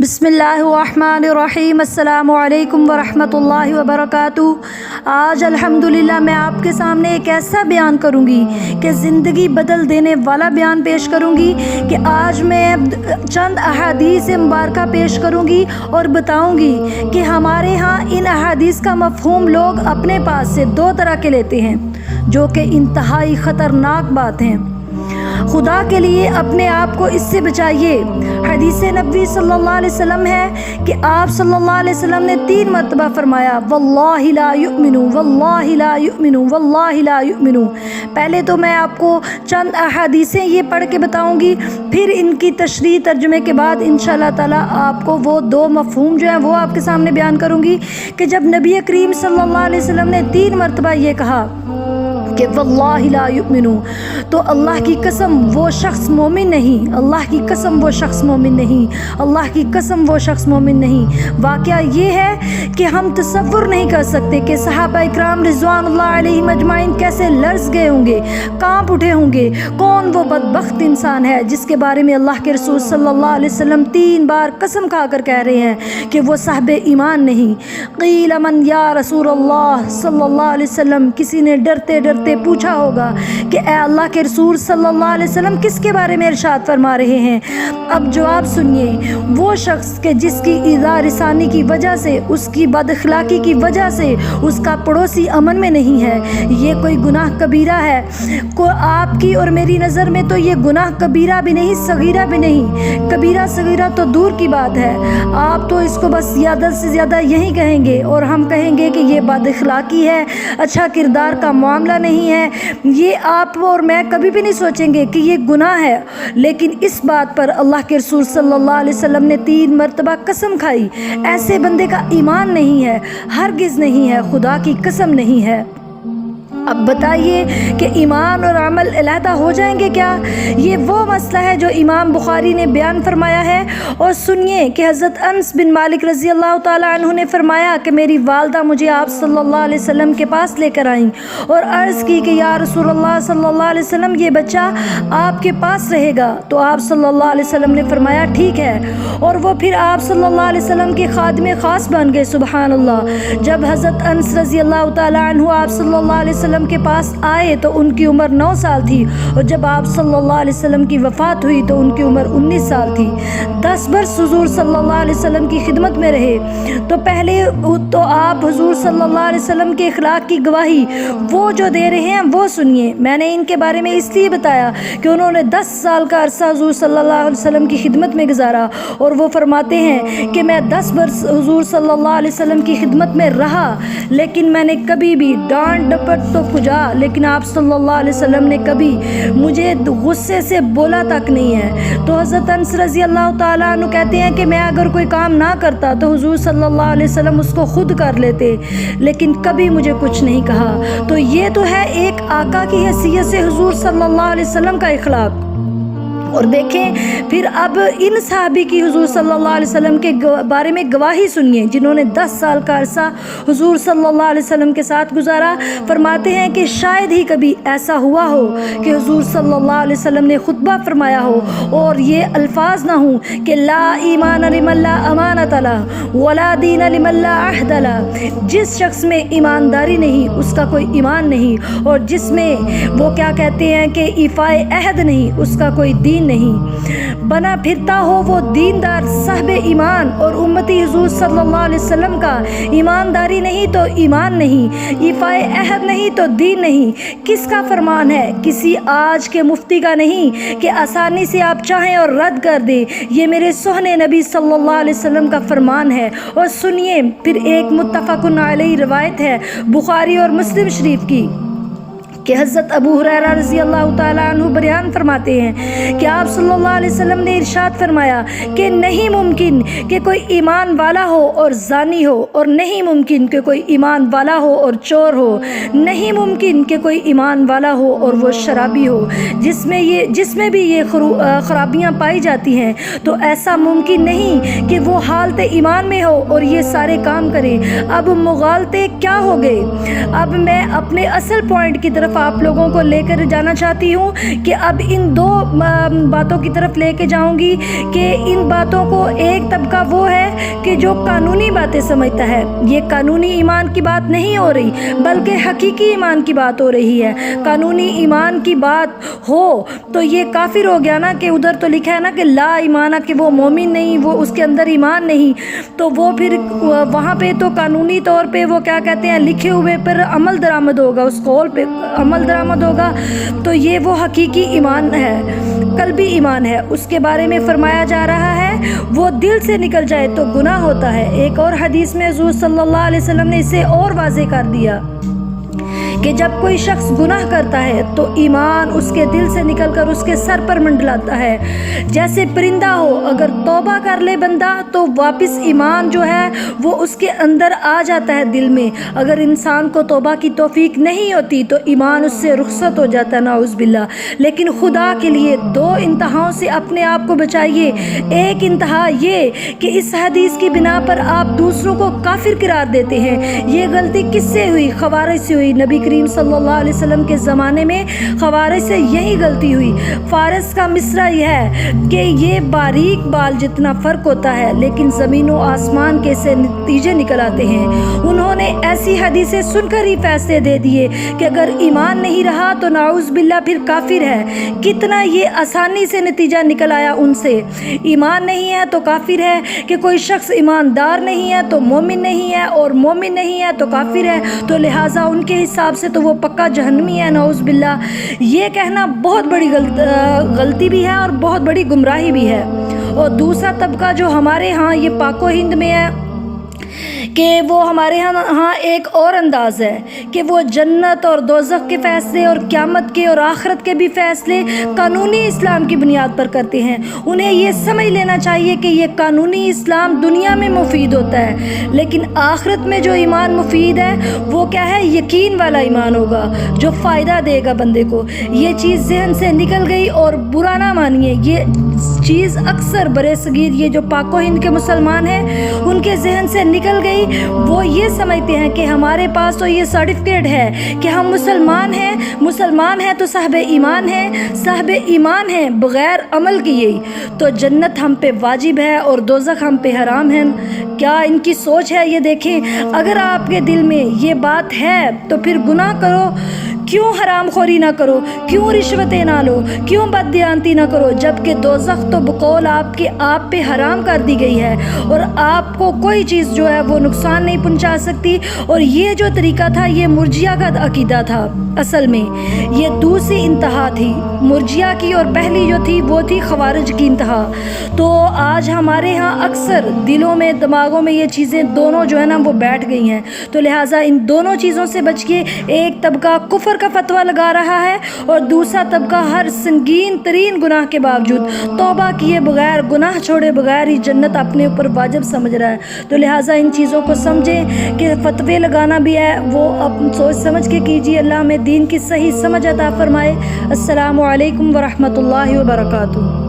بسم اللہ الرحمن الرحیم۔ السلام علیکم ورحمۃ اللہ وبرکاتہ۔ آج الحمدللہ میں آپ کے سامنے ایک ایسا بیان کروں گی کہ زندگی بدل دینے والا بیان پیش کروں گی کہ آج میں چند احادیث مبارکہ پیش کروں گی اور بتاؤں گی کہ ہمارے ہاں ان احادیث کا مفہوم لوگ اپنے پاس سے دو طرح کے لیتے ہیں، جو کہ انتہائی خطرناک بات ہیں۔ خدا کے لیے اپنے آپ کو اس سے بچائیے۔ حدیث نبوی صلی اللہ علیہ وسلم ہے کہ آپ صلی اللہ علیہ وسلم نے 3 مرتبہ فرمایا واللہ لا یؤمن، واللہ لا یؤمن، واللہ لا یؤمن۔ پہلے تو میں آپ کو چند احادیثیں یہ پڑھ کے بتاؤں گی، پھر ان کی تشریح ترجمے کے بعد انشاءاللہ تعالی آپ کو وہ 2 مفہوم جو ہیں وہ آپ کے سامنے بیان کروں گی کہ جب نبی کریم صلی اللہ علیہ وسلم نے 3 مرتبہ یہ کہا کہ واللہ لا یؤمن، تو اللہ کی قسم وہ شخص مومن نہیں، اللہ کی قسم وہ شخص مومن نہیں، اللہ کی قسم وہ شخص مومن نہیں۔ واقعہ یہ ہے کہ ہم تصور نہیں کر سکتے کہ صحابہ اکرام رضوان اللہ علیہم اجمعین کیسے لرز گئے ہوں گے، کانپ اٹھے ہوں گے۔ کون وہ بدبخت انسان ہے جس کے بارے میں اللہ کے رسول صلی اللہ علیہ وسلم 3 بار قسم کھا کر کہہ رہے ہیں کہ وہ صاحب ایمان نہیں۔ قیل من یا رسول اللہ صلی اللہ علیہ وسلم، کسی نے ڈرتے ڈرتے پوچھا ہوگا کہ اے اللہ کے رسول صلی اللہ علیہ وسلم کس کے بارے میں ارشاد فرما رہے ہیں؟ اب جواب سنیے، وہ شخص کہ جس کی ایذا رسانی کی وجہ سے، اس کی بد اخلاقی کی وجہ سے اس کا پڑوسی امن میں نہیں ہے، یہ کوئی گناہ کبیرہ ہے۔ آپ کی اور میری نظر میں تو یہ گناہ کبیرہ بھی نہیں، صغیرہ بھی نہیں، کبیرہ صغیرہ تو دور کی بات ہے۔ آپ تو اس کو بس زیادہ سے زیادہ یہی کہیں گے، اور ہم کہیں گے کہ یہ بد اخلاقی ہے، اچھا کردار کا معاملہ نہیں ہے۔ یہ آپ اور میں کبھی بھی نہیں سوچیں گے کہ یہ گناہ ہے، لیکن اس بات پر اللہ کے رسول صلی اللہ علیہ وسلم نے 3 مرتبہ قسم کھائی۔ ایسے بندے کا ایمان نہیں ہے، ہرگز نہیں ہے، خدا کی قسم نہیں ہے۔ اب بتائیے کہ ایمان اور عمل علیحدہ ہو جائیں گے کیا؟ یہ وہ مسئلہ ہے جو امام بخاری نے بیان فرمایا ہے۔ اور سنیے کہ حضرت انس بن مالک رضی اللہ تعالیٰ عنہ نے فرمایا کہ میری والدہ مجھے آپ صلی اللہ علیہ وسلم کے پاس لے کر آئیں اور عرض کی کہ یا رسول اللہ صلی اللہ علیہ وسلم یہ بچہ آپ کے پاس رہے گا، تو آپ صلی اللہ علیہ وسلم نے فرمایا ٹھیک ہے، اور وہ پھر آپ صلی اللہ علیہ وسلم کے خادم خاص بن گئے۔ سبحان اللہ۔ جب حضرت انس رضی اللہ تعالیٰ عنہ آپ صلی اللہ علیہ وسلم کے پاس آئے تو ان کی عمر 9 سال تھی، اور جب آپ صلی اللہ علیہ وسلم کی وفات ہوئی تو ان کی عمر 19 سال تھی۔ 10 برس حضور صلی اللہ علیہ وسلم کی خدمت میں رہے۔ تو پہلے تو آپ حضور صلی اللہ علیہ وسلم کے اخلاق کی گواہی وہ جو دے رہے ہیں وہ سنیے۔ میں نے ان کے بارے میں اس لیے بتایا کہ انہوں نے 10 سال کا عرصہ حضور صلی اللہ علیہ وسلم کی خدمت میں گزارا، اور وہ فرماتے ہیں کہ میں 10 برس حضور صلی اللہ علیہ وسلم کی خدمت میں رہا، لیکن میں نے کبھی بھی ڈانٹ ڈپٹ تو کجا، لیکن آپ صلی اللہ علیہ وسلم نے کبھی مجھے غصے سے بولا تک نہیں ہے۔ تو حضرت انس رضی اللہ تعالیٰ عنہ کہتے ہیں کہ میں اگر کوئی کام نہ کرتا تو حضور صلی اللہ علیہ وسلم اس کو خود کر لیتے، لیکن کبھی مجھے کچھ نہیں کہا۔ تو یہ تو ہے ایک آقا کی حیثیت سے حضور صلی اللہ علیہ وسلم کا اخلاق۔ اور دیکھیں پھر اب ان صحابی کی حضور صلی اللہ علیہ وسلم کے بارے میں گواہی سنیے جنہوں نے 10 سال کا عرصہ حضور صلی اللہ علیہ وسلم کے ساتھ گزارا۔ فرماتے ہیں کہ شاید ہی کبھی ایسا ہوا ہو کہ حضور صلی اللہ علیہ وسلم نے خطبہ فرمایا ہو اور یہ الفاظ نہ ہوں کہ لا ایمان لمن لا امانت لہ ولا دین لمن لا عہد لہ۔ جس شخص میں ایمانداری نہیں اس کا کوئی ایمان نہیں، اور جس میں وہ کیا کہتے ہیں کہ ایفائے عہد نہیں اس کا کوئی دین نہیں۔ بنا پھرتا ہو وہ دیندار صاحب ایمان، اور امتی حضور صلی اللہ علیہ وسلم کا ایمانداری نہیں تو ایمان نہیں، ایفائے عہد نہیں تو دین نہیں۔ کس کا فرمان ہے؟ کسی آج کے مفتی کا نہیں کہ آسانی سے آپ چاہیں اور رد کر دیں، یہ میرے سہنے نبی صلی اللہ علیہ وسلم کا فرمان ہے۔ اور سنیے پھر ایک متفق علیہ روایت ہے بخاری اور مسلم شریف کی کہ حضرت ابو ہریرہ رضی اللہ تعالیٰ عنہ بیان فرماتے ہیں کہ آپ صلی اللہ علیہ وسلم نے ارشاد فرمایا کہ نہیں ممکن کہ کوئی ایمان والا ہو اور زانی ہو، اور نہیں ممکن کہ کوئی ایمان والا ہو اور چور ہو، نہیں ممکن کہ کوئی ایمان والا ہو اور وہ شرابی ہو۔ جس میں بھی یہ خرابیاں پائی جاتی ہیں تو ایسا ممکن نہیں کہ وہ حالت ایمان میں ہو اور یہ سارے کام کرے۔ اب مغالطے کیا ہو گئے؟ اب میں اپنے اصل پوائنٹ کی طرف طرف آپ لوگوں کو لے کر جانا چاہتی ہوں کہ اب ان دو باتوں کی طرف لے کے جاؤں گی کہ ان باتوں کو ایک طبقہ وہ ہے کہ جو قانونی باتیں سمجھتا ہے. یہ قانونی ایمان کی بات نہیں ہو رہی بلکہ حقیقی ایمان کی بات ہو رہی ہے. قانونی ایمان کی بات ہو تو یہ کافر ہو گیا نا، کہ ادھر تو لکھا ہے نا کہ لا ایمان، کہ وہ مومن نہیں، وہ اس کے اندر ایمان نہیں، تو وہ پھر وہاں پہ تو قانونی طور پہ وہ کیا کہتے ہیں لکھے ہوئے پر عمل درآمد ہوگا، اس قول پہ عمل درآمد ہوگا. تو یہ وہ حقیقی ایمان ہے، قلبی ایمان ہے. اس کے بارے میں فرمایا جا رہا ہے وہ دل سے نکل جائے تو گناہ ہوتا ہے. ایک اور حدیث میں حضور صلی اللہ علیہ وسلم نے اسے اور واضح کر دیا کہ جب کوئی شخص گناہ کرتا ہے تو ایمان اس کے دل سے نکل کر اس کے سر پر منڈلاتا ہے. جیسے پرندہ ہو، اگر توبہ کر لے بندہ تو واپس ایمان جو ہے وہ اس کے اندر آ جاتا ہے دل میں. اگر انسان کو توبہ کی توفیق نہیں ہوتی تو ایمان اس سے رخصت ہو جاتا ہے، نعوذ باللہ. لیکن خدا کے لیے دو انتہاؤں سے اپنے آپ کو بچائیے. ایک انتہا یہ کہ اس حدیث کی بنا پر آپ دوسروں کو کافر قرار دیتے ہیں. یہ غلطی کس سے ہوئی؟ خوارج سے ہوئی. نبی کریم صلی اللہ علیہ وسلم کے زمانے میں خوارج سے یہی غلطی ہوئی. فارس کا مصرع یہ ہے کہ یہ باریک بال جتنا فرق ہوتا ہے لیکن زمین و آسمان کے سے نتیجے نکل آتے ہیں. انہوں نے ایسی حدیثیں سن کر ہی فیصلے دے دیے کہ اگر ایمان نہیں رہا تو نعوذ باللہ پھر کافر ہے. کتنا یہ آسانی سے نتیجہ نکل آیا ان سے. ایمان نہیں ہے تو کافر ہے، کہ کوئی شخص ایماندار نہیں ہے تو مومن نہیں ہے، اور مومن نہیں ہے تو کافر ہے. تو لہٰذا ان کے حساب سے تو وہ پکا جہنمی ہے، نعوذ باللہ. یہ کہنا بہت بڑی غلطی بھی ہے اور بہت بڑی گمراہی بھی ہے. اور دوسرا طبقہ جو ہمارے ہاں یہ پاک و ہند میں ہے کہ وہ ہمارے ہاں ایک اور انداز ہے کہ وہ جنت اور دوزخ کے فیصلے اور قیامت کے اور آخرت کے بھی فیصلے قانونی اسلام کی بنیاد پر کرتے ہیں. انہیں یہ سمجھ لینا چاہیے کہ یہ قانونی اسلام دنیا میں مفید ہوتا ہے لیکن آخرت میں جو ایمان مفید ہے وہ کیا ہے؟ یقین والا ایمان ہوگا جو فائدہ دے گا بندے کو. یہ چیز ذہن سے نکل گئی اور برا نہ مانیے. یہ چیز اکثر برے صغیر یہ جو پاک و ہند کے مسلمان ہیں ان کے ذہن سے نکل گئی. وہ یہ سمجھتے ہیں کہ ہمارے پاس تو یہ سرٹیفکیٹ ہے کہ ہم مسلمان ہیں تو صاحب ایمان ہیں، صاحب ایمان ہیں بغیر عمل کیے تو جنت ہم پہ واجب ہے اور دوزخ ہم پہ حرام ہے. کیا ان کی سوچ ہے یہ دیکھیں. اگر آپ کے دل میں یہ بات ہے تو پھر گناہ کرو، کیوں حرام خوری نہ کرو، کیوں رشوتیں نہ لو، کیوں بددیانتی نہ کرو، جبکہ دوزخ تو بقول آپ پہ حرام کر دی گئی ہے اور آپ کو کوئی چیز جو ہے وہ نقصان نہیں پہنچا سکتی. اور یہ جو طریقہ تھا یہ مرجیہ کا عقیدہ تھا. اصل میں یہ دوسری انتہا تھی مرجیہ کی، اور پہلی جو تھی وہ تھی خوارج کی انتہا. تو آج ہمارے ہاں اکثر دلوں میں دماغوں میں یہ چیزیں دونوں جو ہے نا وہ بیٹھ گئی ہیں. تو لہٰذا ان دونوں چیزوں سے بچ کے ایک طبقہ کفر کا فتویٰ لگا رہا ہے اور دوسرا طبقہ ہر سنگین ترین گناہ کے باوجود توبہ کیے بغیر، گناہ چھوڑے بغیر ہی جنت اپنے اوپر واجب سمجھ رہا ہے. تو لہٰذا ان چیزوں کو سمجھیں کہ فتوے لگانا بھی ہے وہ اب سوچ سمجھ کے کیجیے. اللہ ہمیں دین کی صحیح سمجھ عطا فرمائے. السلام علیکم ورحمۃ اللہ وبرکاتہ.